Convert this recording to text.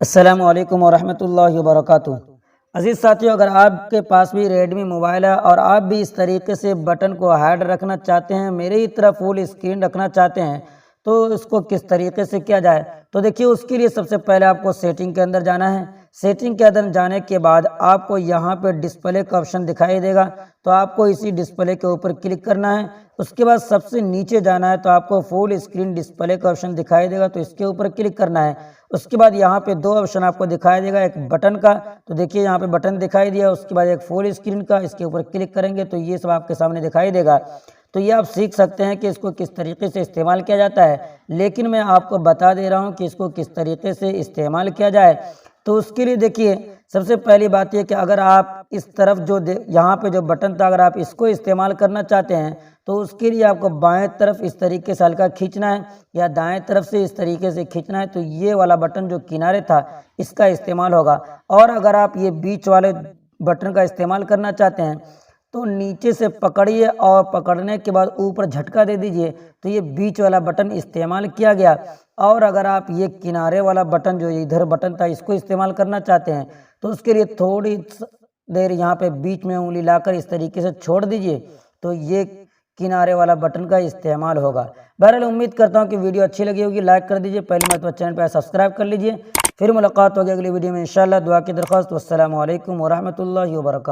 अस्सलामु अलैकुम वरहमतुल्लाहि वबरकातुहू। अज़ीज़ साथियों, अगर आपके पास भी रेडमी मोबाइल है और आप भी इस तरीके से बटन को हाइड रखना चाहते हैं, मेरे ही तरह फुल स्क्रीन रखना चाहते हैं, तो इसको किस तरीके से किया जाए। तो देखिए, उसके लिए सबसे पहले आपको सेटिंग के अंदर जाना है। सेटिंग के अंदर जाने के बाद आपको यहाँ पे डिस्प्ले का ऑप्शन दिखाई देगा, तो आपको इसी डिस्प्ले के ऊपर क्लिक करना है। उसके बाद सबसे नीचे जाना है तो आपको फुल स्क्रीन डिस्प्ले का ऑप्शन दिखाई देगा, तो इसके ऊपर क्लिक करना है। उसके बाद यहाँ पे दो ऑप्शन आपको दिखाई देगा, एक बटन का, तो देखिए यहाँ पे बटन दिखाई दिया। उसके बाद एक फुल स्क्रीन का, इसके ऊपर क्लिक करेंगे तो ये सब आपके सामने दिखाई देगा। तो ये आप सीख सकते हैं कि इसको किस तरीके से इस्तेमाल किया जाता है, लेकिन मैं आपको बता दे रहा हूँ कि इसको किस तरीके से इस्तेमाल किया जाए। तो उसके लिए देखिए, सबसे पहली बात यह कि अगर आप इस तरफ जो यहाँ पे जो बटन था, अगर आप इसको इस्तेमाल करना चाहते हैं तो उसके लिए आपको बाएं तरफ इस तरीके से हल्का खींचना है या दाएं तरफ से इस तरीके से खींचना है, तो ये वाला बटन जो किनारे था इसका इस्तेमाल होगा। और अगर आप ये बीच वाले बटन का इस्तेमाल करना चाहते हैं तो नीचे से पकड़िए और पकड़ने के बाद ऊपर झटका दे दीजिए, तो ये बीच वाला बटन इस्तेमाल किया गया। और अगर आप ये किनारे वाला बटन जो इधर बटन था इसको इस्तेमाल करना चाहते हैं तो उसके लिए थोड़ी देर यहाँ पे बीच में उंगली लाकर इस तरीके से छोड़ दीजिए, तो ये किनारे वाला बटन का इस्तेमाल होगा। बहरहाल उम्मीद करता हूँ कि वीडियो अच्छी लगी होगी, लाइक कर दीजिए, पहले मरतबा चैनल पर सब्सक्राइब कर लीजिए। फिर मुलाकात होगी अगली वीडियो में इंशाल्लाह। दुआ की दरख्वास्त। वस्सलामु अलैकुम वरहमतुल्लाहि वबरकातुहू।